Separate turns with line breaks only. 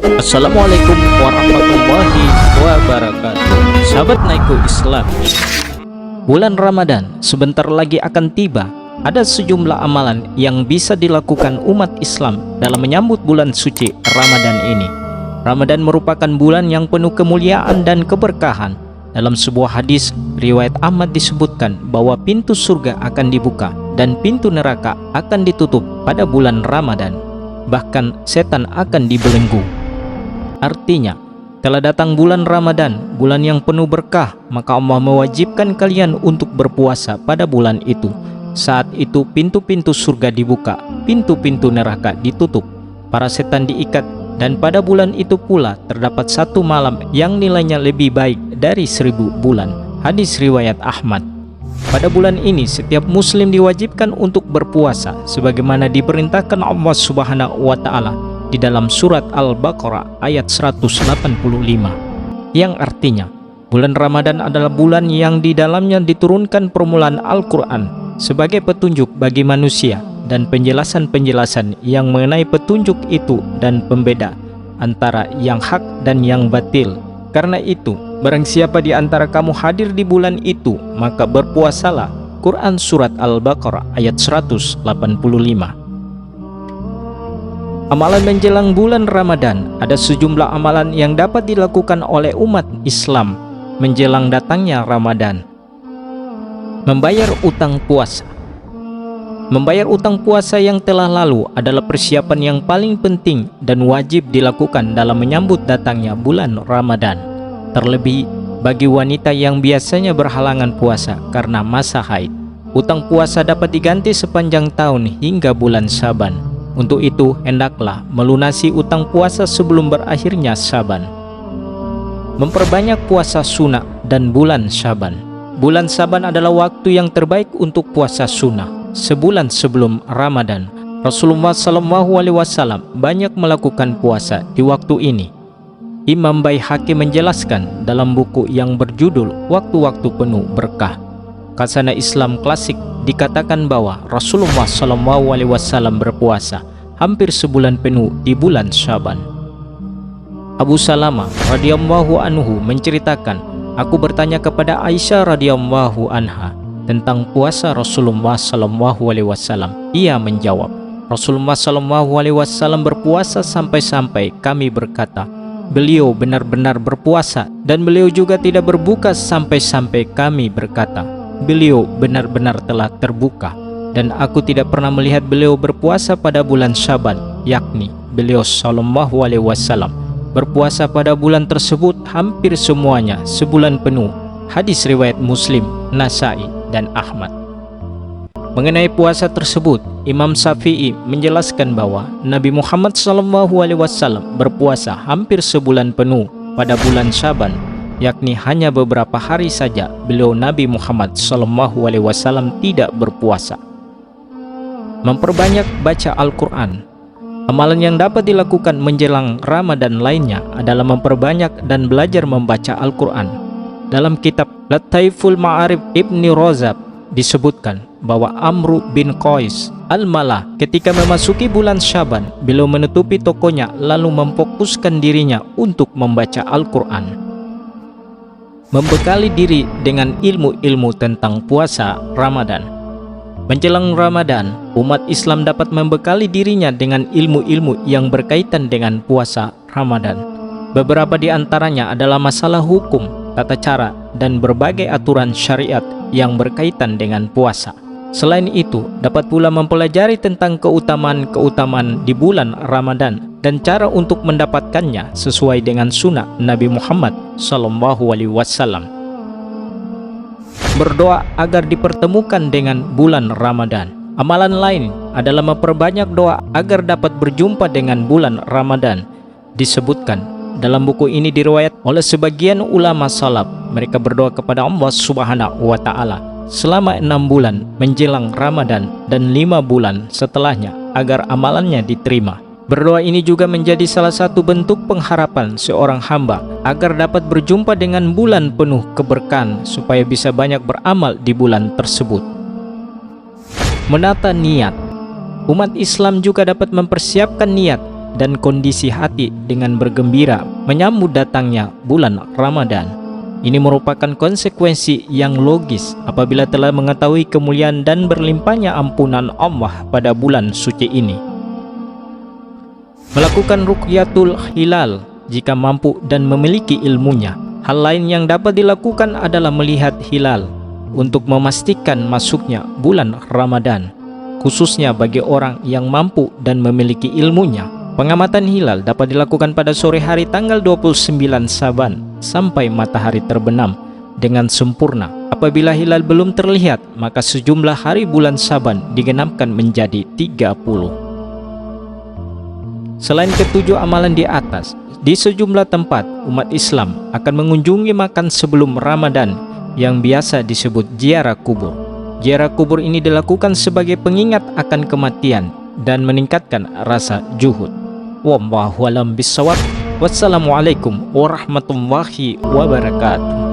Assalamualaikum warahmatullahi wabarakatuh. Sahabat Naiko Islam, bulan Ramadan sebentar lagi akan tiba. Ada sejumlah amalan yang bisa dilakukan umat Islam dalam menyambut bulan suci Ramadan ini. Ramadan merupakan bulan yang penuh kemuliaan dan keberkahan. Dalam sebuah hadis riwayat Ahmad disebutkan bahwa pintu surga akan dibuka dan pintu neraka akan ditutup pada bulan Ramadan. Bahkan setan akan dibelenggu. Artinya, telah datang bulan Ramadan, bulan yang penuh berkah, maka Allah mewajibkan kalian untuk berpuasa pada bulan itu. Saat itu pintu-pintu surga dibuka, pintu-pintu neraka ditutup, para setan diikat, dan pada bulan itu pula terdapat satu malam yang nilainya lebih baik dari 1000 bulan. Hadis riwayat Ahmad. Pada bulan ini setiap muslim diwajibkan untuk berpuasa sebagaimana diperintahkan Allah Subhanahu wa taala di dalam surat Al-Baqarah ayat 185, yang artinya bulan Ramadan adalah bulan yang di dalamnya diturunkan permulaan Al-Quran sebagai petunjuk bagi manusia dan penjelasan-penjelasan yang mengenai petunjuk itu dan pembeda antara yang hak dan yang batil. Karena itu, barang siapa di antara kamu hadir di bulan itu, maka berpuasalah. Quran surat Al-Baqarah ayat 185. Amalan menjelang bulan Ramadan. Ada sejumlah amalan yang dapat dilakukan oleh umat Islam menjelang datangnya Ramadan. Membayar utang puasa. Membayar utang puasa yang telah lalu adalah persiapan yang paling penting dan wajib dilakukan dalam menyambut datangnya bulan Ramadan. Terlebih bagi wanita yang biasanya berhalangan puasa karena masa haid. Utang puasa dapat diganti sepanjang tahun hingga bulan Syaban. Untuk itu, hendaklah melunasi utang puasa sebelum berakhirnya Syaban. Memperbanyak puasa sunnah dan bulan Syaban. Bulan Syaban adalah waktu yang terbaik untuk puasa sunnah. Sebulan sebelum Ramadan, Rasulullah SAW banyak melakukan puasa di waktu ini. Imam Baihaqi menjelaskan dalam buku yang berjudul Waktu-Waktu Penuh Berkah. Khazanah Islam Klasik dikatakan bahwa Rasulullah SAW berpuasa hampir sebulan penuh di bulan Syaban. Abu Salamah radhiyallahu anhu menceritakan, aku bertanya kepada Aisyah radhiyallahu anha tentang puasa Rasulullah SAW. Ia menjawab, Rasulullah SAW berpuasa sampai-sampai kami berkata, beliau benar-benar berpuasa, dan beliau juga tidak berbuka sampai-sampai kami berkata, beliau benar-benar telah terbuka. Dan aku tidak pernah melihat beliau berpuasa pada bulan Syaban, yakni beliau SAW berpuasa pada bulan tersebut hampir semuanya sebulan penuh. Hadis riwayat Muslim, Nasai, dan Ahmad. Mengenai puasa tersebut, Imam Syafi'i menjelaskan bahwa Nabi Muhammad SAW berpuasa hampir sebulan penuh pada bulan Syaban, yakni hanya beberapa hari saja beliau Nabi Muhammad SAW tidak berpuasa. Memperbanyak baca Al-Quran. Amalan yang dapat dilakukan menjelang Ramadan lainnya adalah memperbanyak dan belajar membaca Al-Quran. Dalam kitab Lataiful Ma'arif Ibni Rozab disebutkan bahwa Amru bin Qais Al-Malah ketika memasuki bulan Syaban, beliau menutupi tokonya lalu memfokuskan dirinya untuk membaca Al-Quran. Membekali diri dengan ilmu-ilmu tentang puasa Ramadan. Menjelang Ramadan, umat Islam dapat membekali dirinya dengan ilmu-ilmu yang berkaitan dengan puasa Ramadan. Beberapa di antaranya adalah masalah hukum, tata cara, dan berbagai aturan syariat yang berkaitan dengan puasa. Selain itu, dapat pula mempelajari tentang keutamaan-keutamaan di bulan Ramadan dan cara untuk mendapatkannya sesuai dengan sunnah Nabi Muhammad SAW. Berdoa agar dipertemukan dengan bulan Ramadan. Amalan lain adalah memperbanyak doa agar dapat berjumpa dengan bulan Ramadan. Disebutkan dalam buku ini diriwayat oleh sebagian ulama salaf, mereka berdoa kepada Allah Subhanahu wa taala selama 6 bulan menjelang Ramadan dan 5 bulan setelahnya agar amalannya diterima. Berdoa ini juga menjadi salah satu bentuk pengharapan seorang hamba agar dapat berjumpa dengan bulan penuh keberkahan supaya bisa banyak beramal di bulan tersebut. Menata niat. Umat Islam juga dapat mempersiapkan niat dan kondisi hati dengan bergembira menyambut datangnya bulan Ramadan. Ini merupakan konsekuensi yang logis apabila telah mengetahui kemuliaan dan berlimpahnya ampunan Allah pada bulan suci ini. Melakukan rukyatul hilal jika mampu dan memiliki ilmunya. Hal lain yang dapat dilakukan adalah melihat hilal untuk memastikan masuknya bulan Ramadan, khususnya bagi orang yang mampu dan memiliki ilmunya. Pengamatan hilal dapat dilakukan pada sore hari tanggal 29 Saban sampai matahari terbenam dengan sempurna. Apabila hilal belum terlihat, maka sejumlah hari bulan Saban digenapkan menjadi 30. Selain ketujuh amalan di atas, di sejumlah tempat umat Islam akan mengunjungi makan sebelum Ramadan yang biasa disebut ziarah kubur. Ziarah kubur ini dilakukan sebagai pengingat akan kematian dan meningkatkan rasa zuhud. Wallahu a'lam bishawab. Wassalamualaikum warahmatullahi wabarakatuh.